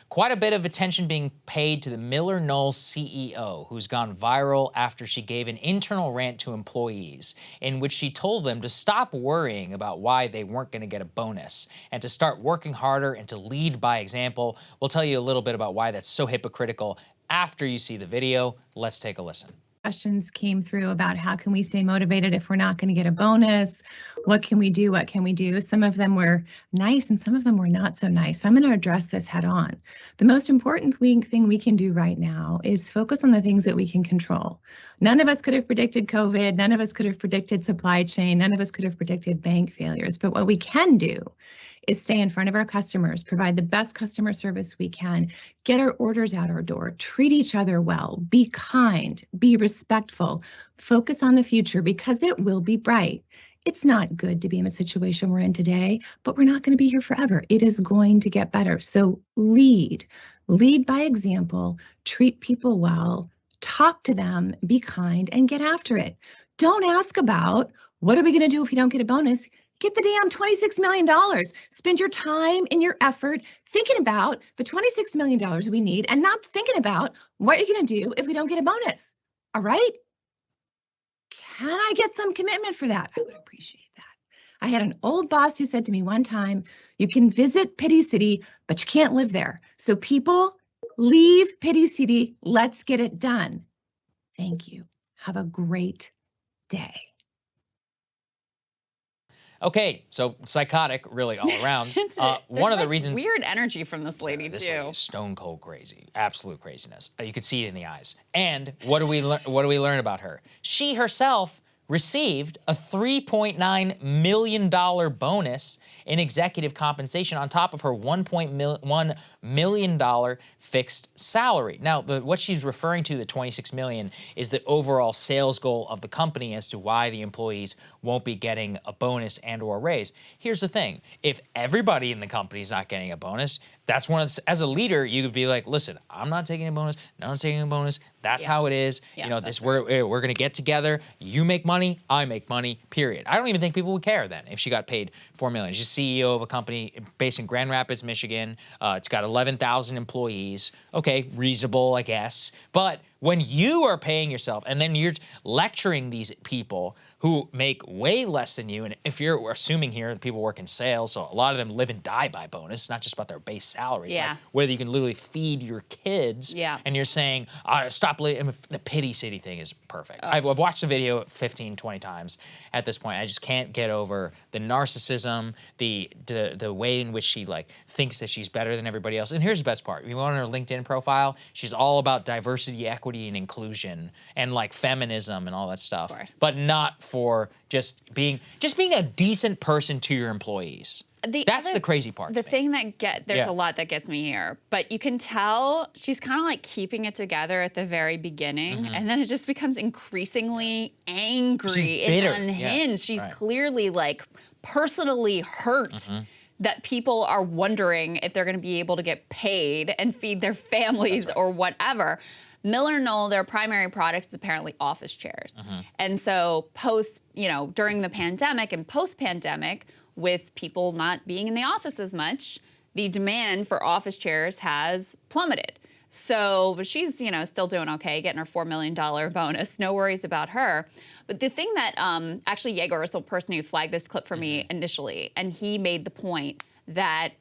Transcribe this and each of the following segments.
Quite a bit of attention being paid to the Miller-Knoll CEO, who's gone viral after she gave an internal rant to employees in which she told them to stop worrying about why they weren't going to get a bonus and to start working harder and to lead by example. We'll tell you a little bit about why that's so hypocritical after you see the video. Let's take a listen. Questions came through about how can we stay motivated if we're not going to get a bonus? What can we do? What can we do? Some of them were nice and some of them were not so nice. So I'm going to address this head on. The most important thing we can do right now is focus on the things that we can control. None of us could have predicted COVID. None of us could have predicted supply chain. None of us could have predicted bank failures. But what we can do is stay in front of our customers, provide the best customer service we can, get our orders out our door, treat each other well, be kind, be respectful, focus on the future because it will be bright. It's not good to be in a situation we're in today, but we're not going to be here forever. It is going to get better. So lead by example, treat people well, talk to them, be kind, and get after it. Don't ask about what are we going to do if we don't get a bonus. Get the damn $26 million. Spend your time and your effort thinking about the $26 million we need and not thinking about what you're going to do if we don't get a bonus. All right? Can I get some commitment for that? I would appreciate that. I had an old boss who said to me one time, you can visit Pity City, but you can't live there. So people, leave Pity City. Let's get it done. Thank you. Have a great day. Okay, so psychotic, really, all around. One of the reasons weird energy from this lady this too. Lady is stone cold crazy, absolute craziness. You could see it in the eyes. And what do we learn about her? She herself received a $3.9 million bonus in executive compensation on top of her $1.1 million fixed salary. Now, what she's referring to, the $26 million, is the overall sales goal of the company as to why the employees won't be getting a bonus and or a raise. Here's the thing. If everybody in the company is not getting a bonus, that's one of the, as a leader, you could be like, listen, I'm not taking a bonus, no one's taking a bonus. That's how it is. You know, we're going to get together. You make money, I make money, period. I don't even think people would care then if she got paid $4 million. She's CEO of a company based in Grand Rapids, Michigan. It's got 11,000 employees. Okay, reasonable, I guess. But when you are paying yourself and then you're lecturing these people who make way less than you, and if we're assuming here that people work in sales, so a lot of them live and die by bonus, not just about their base salary. It's like whether you can literally feed your kids. And you're saying, stop, the Pity City thing is perfect. I've watched the video 15, 20 times at this point. I just can't get over the narcissism, the way in which she like thinks that she's better than everybody else. And here's the best part. You want her LinkedIn profile, she's all about diversity, equity, and inclusion and like feminism and all that stuff, but not for just being a decent person to your employees. That's the crazy part. The thing that there's a lot that gets me here, but you can tell she's kind of like keeping it together at the very beginning, and then it just becomes increasingly angry and unhinged. She's clearly like personally hurt. That people are wondering if they're going to be able to get paid and feed their families or whatever. Miller-Knoll, their primary product is apparently office chairs. And so during the pandemic and post-pandemic, with people not being in the office as much, the demand for office chairs has plummeted. So she's, still doing okay, getting her $4 million bonus. No worries about her. But the thing that actually Yeager is the person who flagged this clip for me initially, and he made the point that,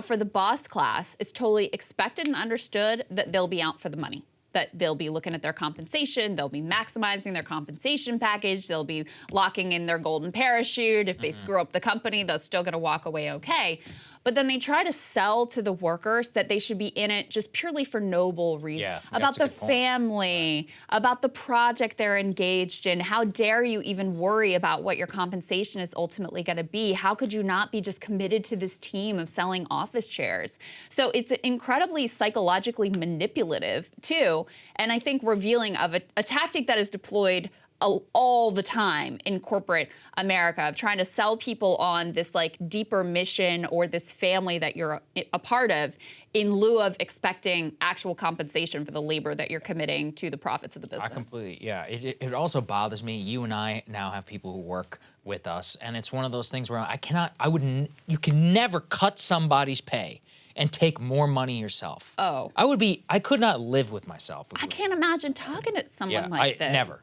for the boss class, it's totally expected and understood that they'll be out for the money. That they'll be looking at their compensation, they'll be maximizing their compensation package, they'll be locking in their golden parachute. If they screw up the company, they're still gonna walk away okay. But then they try to sell to the workers that they should be in it just purely for noble reasons. About the family, about the project they're engaged in. How dare you even worry about what your compensation is ultimately gonna be? How could you not be just committed to this team of selling office chairs? So it's incredibly psychologically manipulative too, and I think revealing of a tactic that is deployed all the time in corporate America of trying to sell people on this like deeper mission or this family that you're a part of in lieu of expecting actual compensation for the labor that you're committing to the profits of the business. I completely, it also bothers me. You and I now have people who work with us, and it's one of those things where you can never cut somebody's pay and take more money yourself. Oh. I could not live with myself. I can't imagine talking to someone like that. Never.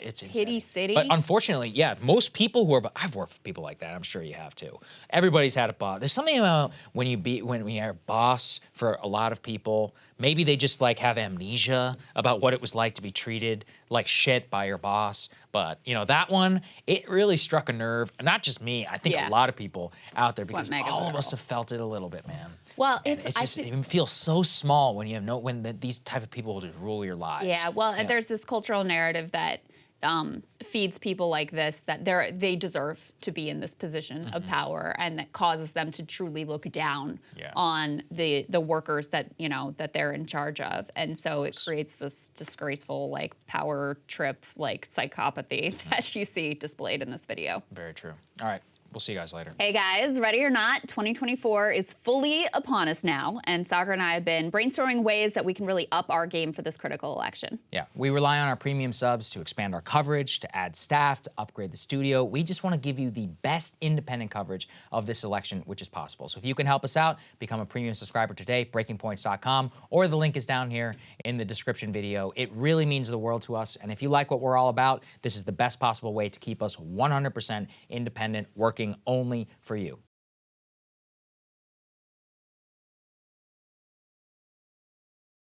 It's insane. Pity City. But unfortunately, yeah, most people who are, I've worked for people like that. I'm sure you have too. Everybody's had a boss. There's something about when you're a boss for a lot of people, maybe they just like have amnesia about what it was like to be treated like shit by your boss. But you know, that one, it really struck a nerve. Not just me, I think a lot of people out there, because all of us have felt it a little bit, man. Well, it feels so small when you have these type of people will just rule your lives. Yeah, well, and there's this cultural narrative that feeds people like this that they deserve to be in this position of power, and that causes them to truly look down on the workers that that they're in charge of, and so it creates this disgraceful like power trip like psychopathy that you see displayed in this video. Very true. All right. We'll see you guys later. Hey guys, ready or not, 2024 is fully upon us now, and Saagar and I have been brainstorming ways that we can really up our game for this critical election. Yeah, we rely on our premium subs to expand our coverage, to add staff, to upgrade the studio. We just want to give you the best independent coverage of this election, which is possible. So if you can help us out, become a premium subscriber today, breakingpoints.com, or the link is down here in the description video. It really means the world to us, and if you like what we're all about, this is the best possible way to keep us 100% independent, working only for you.